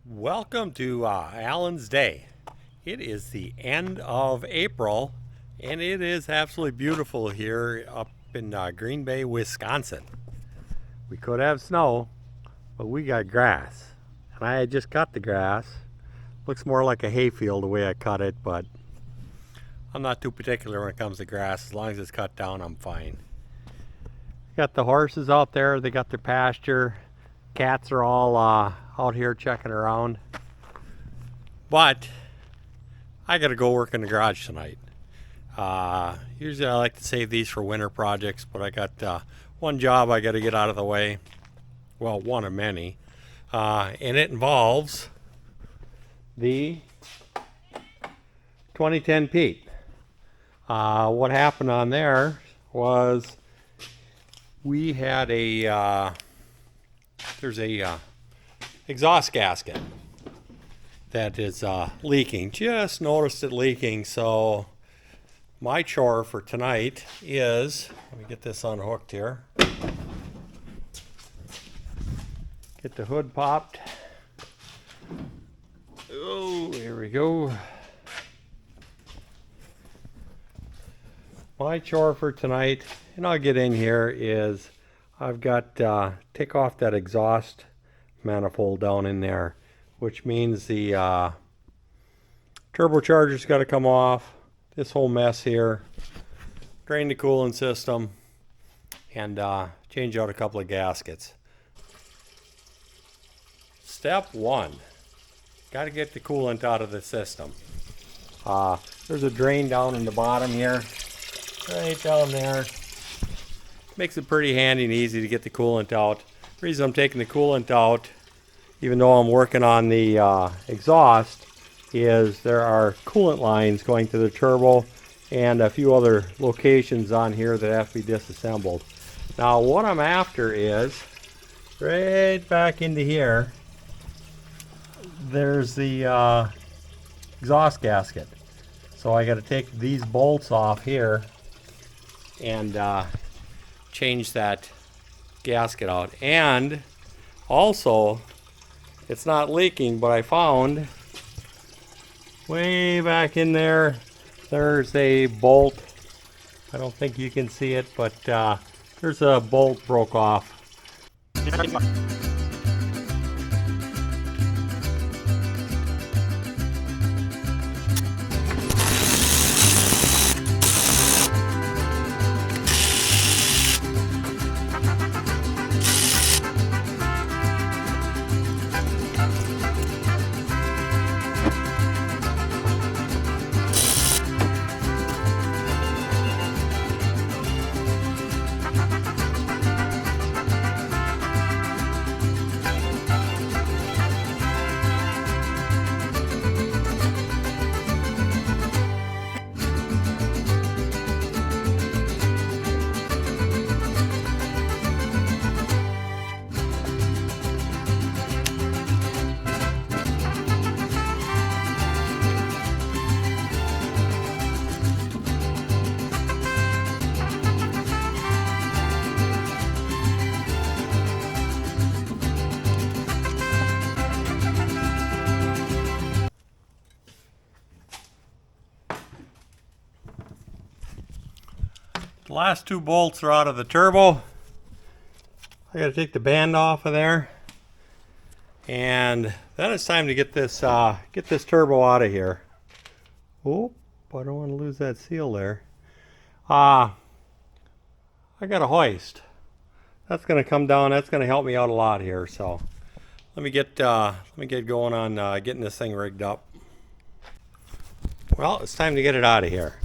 Welcome to Allen's Day. It is the end of April and it is absolutely beautiful here up in Green Bay, Wisconsin. We could have snow, but we got grass. And I had just cut the grass. Looks more like a hayfield the way I cut it, but I'm not too particular when it comes to grass. As long as it's cut down, I'm fine. Got the horses out there, they got their pasture. Cats are all out here checking around. But I gotta go work in the garage tonight. Usually I like to save these for winter projects, but I got one job I gotta get out of the way. Well, one of many. And it involves the 2010 Pete. What happened on there was we had there's a exhaust gasket that is leaking. Just noticed it leaking, so my chore for tonight is, let me get this unhooked here. Get the hood popped. Oh, here we go. My chore for tonight, and I'll get in here, is I've got take off that exhaust manifold down in there, which means the turbocharger's got to come off. This whole mess here, drain the coolant system, and change out a couple of gaskets. Step one, got to get the coolant out of the system. There's a drain down in the bottom here, right down there. Makes it pretty handy and easy to get the coolant out. The reason I'm taking the coolant out, even though I'm working on the exhaust, is there are coolant lines going to the turbo and a few other locations on here that have to be disassembled. Now what I'm after is, right back into here, there's the exhaust gasket. So I got to take these bolts off here and change that gasket out. And also, it's not leaking, but I found way back in there, there's a bolt. I don't think you can see it, but there's a bolt broke off. The last two bolts are out of the turbo. I gotta take the band off of there. And then it's time to get this turbo out of here. Oh, I don't want to lose that seal there. I got a hoist. That's gonna come down, that's gonna help me out a lot here. So let me get going on getting this thing rigged up. Well, it's time to get it out of here.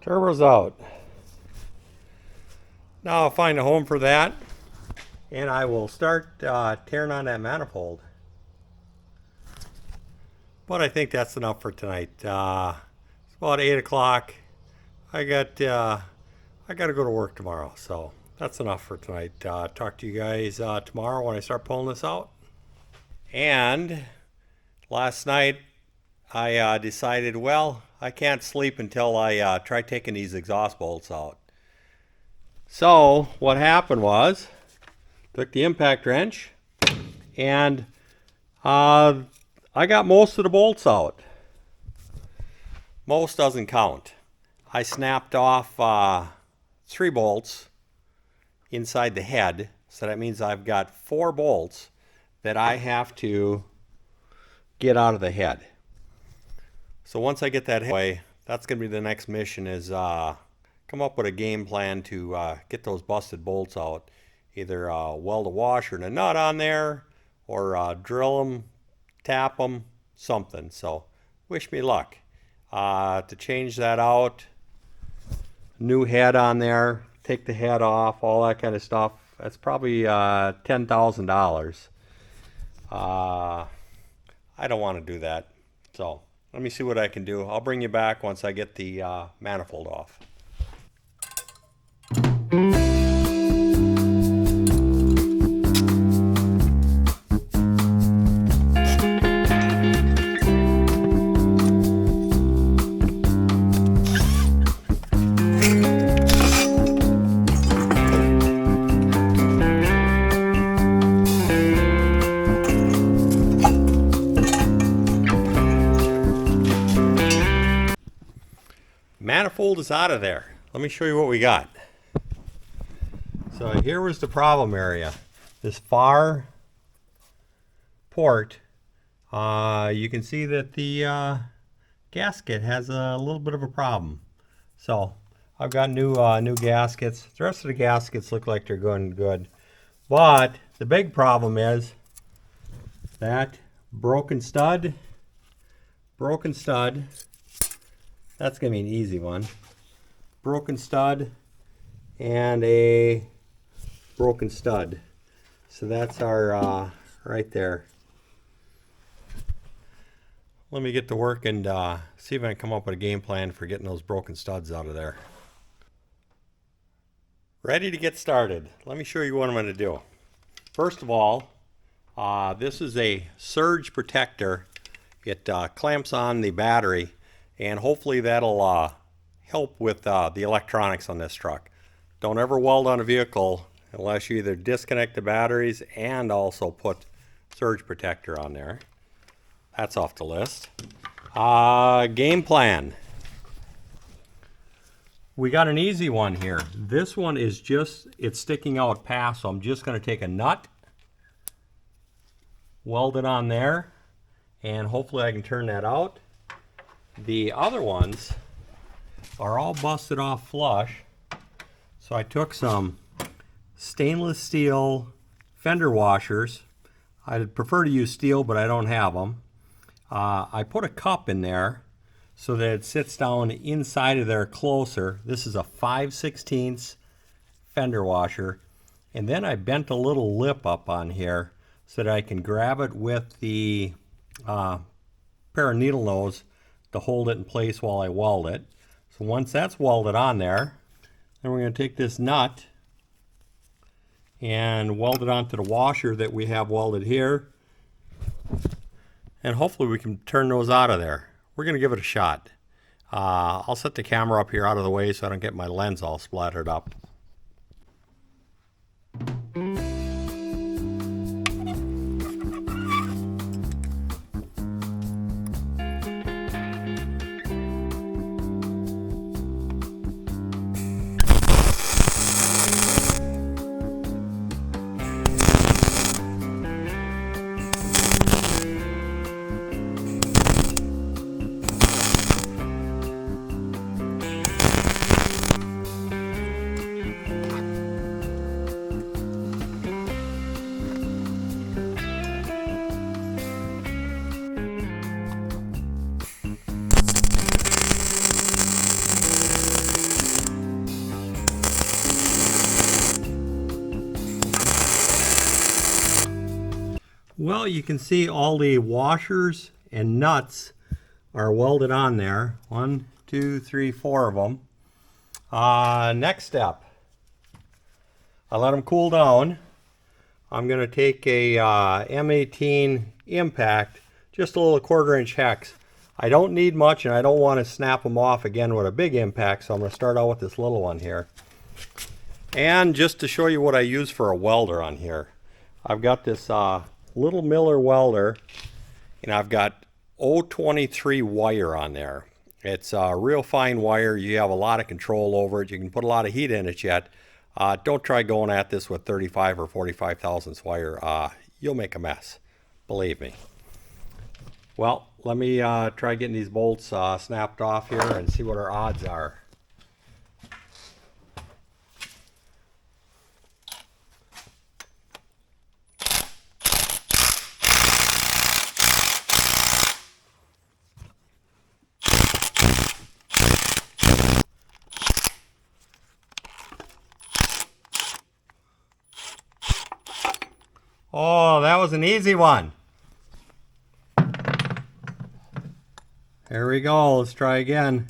Turbo's out. Now I'll find a home for that, and I will start tearing on that manifold. But I think that's enough for tonight. It's about 8 o'clock. I got to go to work tomorrow, so that's enough for tonight. Talk to you guys tomorrow when I start pulling this out. And last night I decided, well, I can't sleep until I try taking these exhaust bolts out. So what happened was, took the impact wrench, and I got most of the bolts out. Most doesn't count. I snapped off 3 bolts inside the head, so that means I've got 4 bolts that I have to get out of the head. So once I get that away, that's going to be the next mission, is come up with a game plan to get those busted bolts out. Either weld a washer and a nut on there, or drill them, tap them, something. So wish me luck. To change that out, new head on there, take the head off, all that kind of stuff. That's probably $10,000. I don't want to do that. So let me see what I can do. I'll bring you back once I get the manifold off. Manifold is out of there. Let me show you what we got. So here was the problem area. This far port, you can see that the gasket has a little bit of a problem. So I've got new gaskets. The rest of the gaskets look like they're going good. But the big problem is that broken stud. That's going to be an easy one. Broken stud and a broken stud. So that's our right there. Let me get to work and see if I can come up with a game plan for getting those broken studs out of there. Ready to get started. Let me show you what I'm going to do. First of all, this is a surge protector. It clamps on the battery, and hopefully that'll help with the electronics on this truck. Don't ever weld on a vehicle unless you either disconnect the batteries and also put surge protector on there. That's off the list. Game plan. We got an easy one here. This one is it's sticking out past, so I'm just going to take a nut, weld it on there, and hopefully I can turn that out. The other ones are all busted off flush, so I took some stainless steel fender washers. I'd prefer to use steel, but I don't have them. I put a cup in there so that it sits down inside of there closer. This is a 5/16 fender washer, and then I bent a little lip up on here so that I can grab it with the pair of needle nose to hold it in place while I weld it. So once that's welded on there, then we're going to take this nut and weld it onto the washer that we have welded here, and hopefully we can turn those out of there. We're going to give it a shot. I'll set the camera up here out of the way so I don't get my lens all splattered up. Well, you can see all the washers and nuts are welded on there. 1, 2, 3, 4 of them. Next step, I let them cool down. I'm going to take a M18 impact, just a little 1/4-inch hex. I don't need much, and I don't want to snap them off again with a big impact, so I'm going to start out with this little one here. And just to show you what I use for a welder on here, I've got this little Miller welder, and I've got 023 wire on there. It's a real fine wire. You have a lot of control over it. You can put a lot of heat in it yet. Don't try going at this with 35 or 45 thousandths wire. You'll make a mess, believe me. Well, let me try getting these bolts snapped off here and see what our odds are. Oh, that was an easy one. There we go. Let's try again.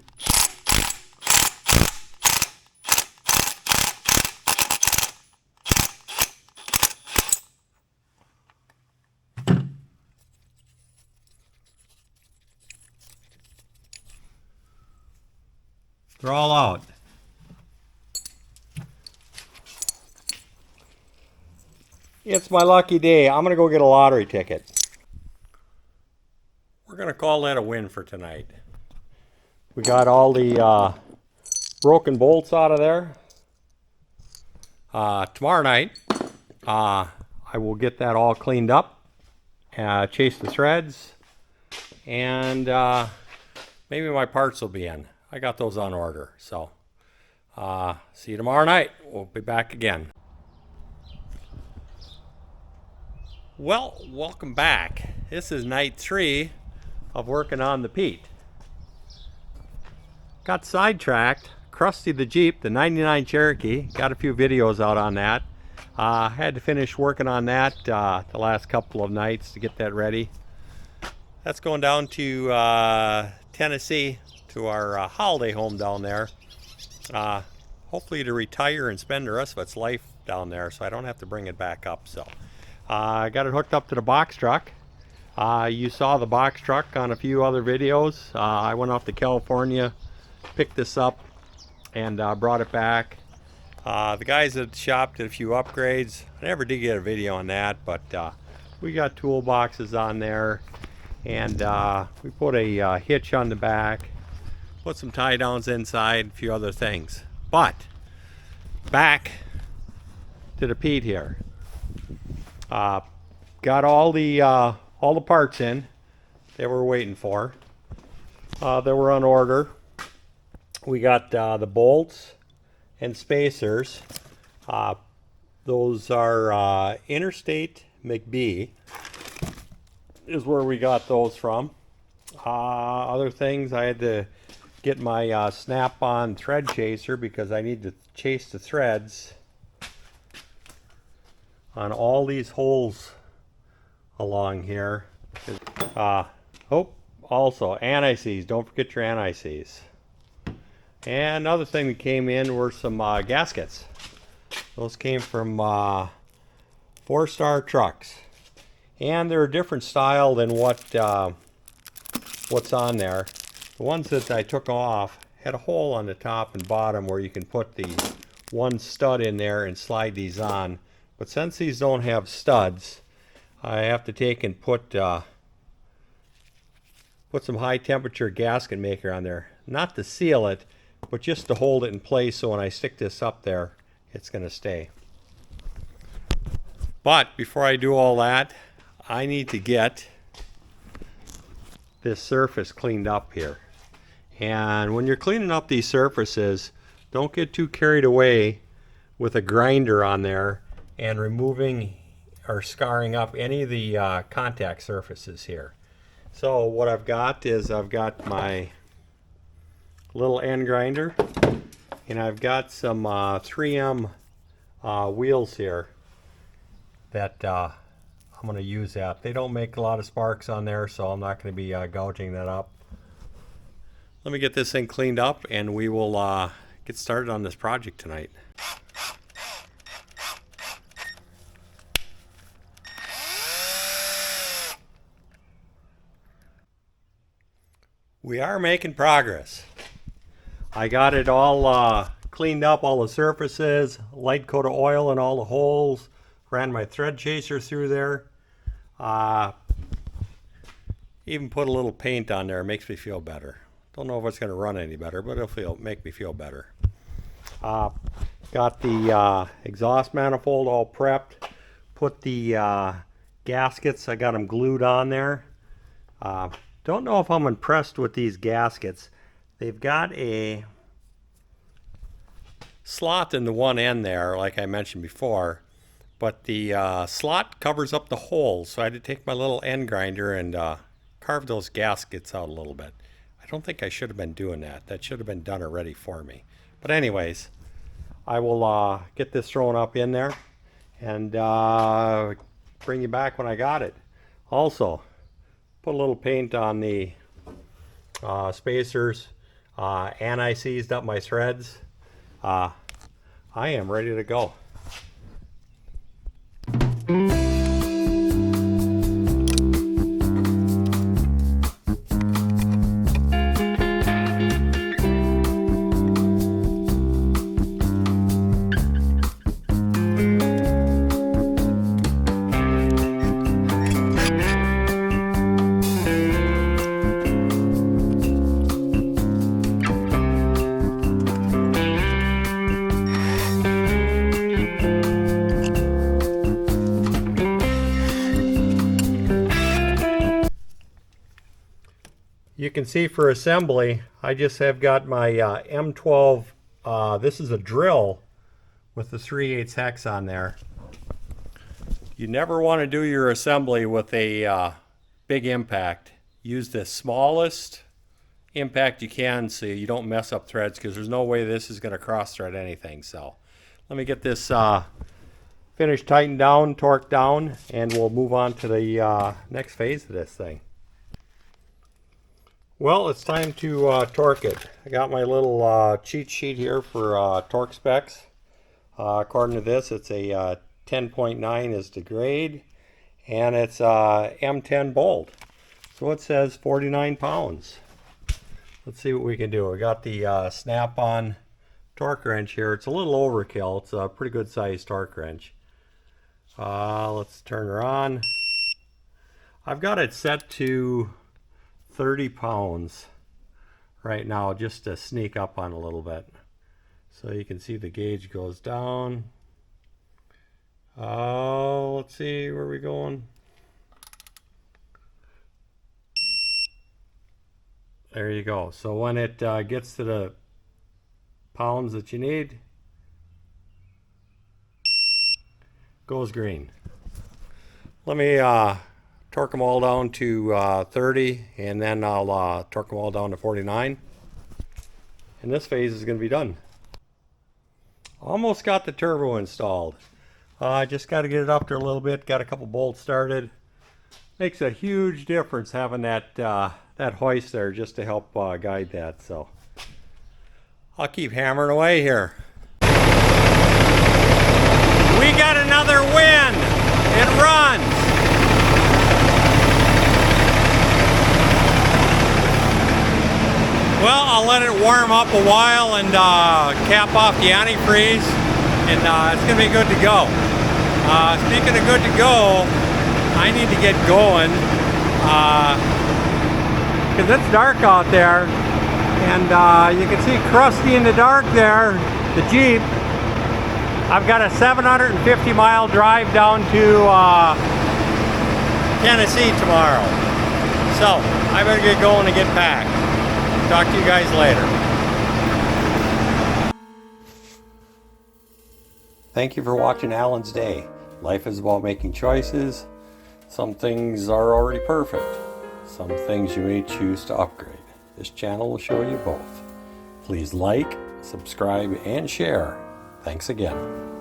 They're all out. It's my lucky day. I'm going to go get a lottery ticket. We're going to call that a win for tonight. We got all the broken bolts out of there. Tomorrow night, I will get that all cleaned up, chase the threads, and maybe my parts will be in. I got those on order. So, see you tomorrow night. We'll be back again. Well, welcome back. This is night 3 of working on the Pete. Got sidetracked. Krusty the Jeep, the 99 Cherokee. Got a few videos out on that. Had to finish working on that the last couple of nights to get that ready. That's going down to Tennessee to our holiday home down there. Hopefully to retire and spend the rest of its life down there, so I don't have to bring it back up. So I got it hooked up to the box truck. You saw the box truck on a few other videos. I went off to California, picked this up, and brought it back. The guys at the shop did a few upgrades. I never did get a video on that, but we got toolboxes on there, and we put a hitch on the back, put some tie downs inside, a few other things. But back to the Pete here. Got all the parts in they were waiting for. They were on order. We got the bolts and spacers. Those are Interstate McBee is where we got those from. Other things, I had to get my snap-on thread chaser because I need to chase the threads on all these holes along here. Also anti-seize. Don't forget your anti-seize. And another thing that came in were some gaskets. Those came from 4-star trucks, and they're a different style than what's on there. The ones that I took off had a hole on the top and bottom where you can put the one stud in there and slide these on. But since these don't have studs, I have to take and put some high temperature gasket maker on there. Not to seal it, but just to hold it in place so when I stick this up there, it's going to stay. But before I do all that, I need to get this surface cleaned up here. And when you're cleaning up these surfaces, don't get too carried away with a grinder on there and removing or scarring up any of the contact surfaces here. So what I've got is I've got my little end grinder, and I've got some 3M wheels here that I'm going to use that. They don't make a lot of sparks on there, so I'm not going to be gouging that up. Let me get this thing cleaned up and we will get started on this project tonight. We are making progress. I got it all cleaned up, all the surfaces, light coat of oil in all the holes, ran my thread chaser through there. Even put a little paint on there, makes me feel better. Don't know if it's going to run any better, but it'll make me feel better. Got the exhaust manifold all prepped. Put the gaskets, I got them glued on there. Don't know if I'm impressed with these gaskets. They've got a slot in the one end there, like I mentioned before, but the slot covers up the holes, so I had to take my little end grinder and carve those gaskets out a little bit. I don't think I should have been doing that. That should have been done already for me. But anyways, I will get this thrown up in there and bring you back when I got it. Also, put a little paint on the spacers, anti-seized up my threads. I am ready to go. You can see for assembly, I just have got my M12, this is a drill with the 3/8 hex on there. You never want to do your assembly with a big impact. Use the smallest impact you can so you don't mess up threads, because there's no way this is going to cross thread anything. So let me get this finished, tightened down, torqued down, and we'll move on to the next phase of this thing. Well, it's time to torque it. I got my little cheat sheet here for torque specs. According to this, it's a 10.9 is the grade, and it's M10 bolt. So it says 49 pounds. Let's see what we can do. We got the snap-on torque wrench here. It's a little overkill. It's a pretty good sized torque wrench. Let's turn her on. I've got it set to 30 pounds right now, just to sneak up on a little bit. So you can see the gauge goes down. Let's see, where are we going? There you go. So when it gets to the pounds that you need, goes green. Let me torque them all down to 30, and then I'll torque them all down to 49. And this phase is going to be done. Almost got the turbo installed. Just got to get it up there a little bit. Got a couple bolts started. Makes a huge difference having that that hoist there just to help guide that. So I'll keep hammering away here. We got another win. It runs. Well, I'll let it warm up a while and cap off the antifreeze, and it's going to be good to go. Speaking of good to go, I need to get going because it's dark out there, and you can see Krusty in the dark there, the Jeep. I've got a 750-mile drive down to Tennessee tomorrow, so I better get going and get packed. Talk to you guys later. Thank you for watching Alan's Day. Life is about making choices. Some things are already perfect. Some things you may choose to upgrade. This channel will show you both. Please like, subscribe, and share. Thanks again.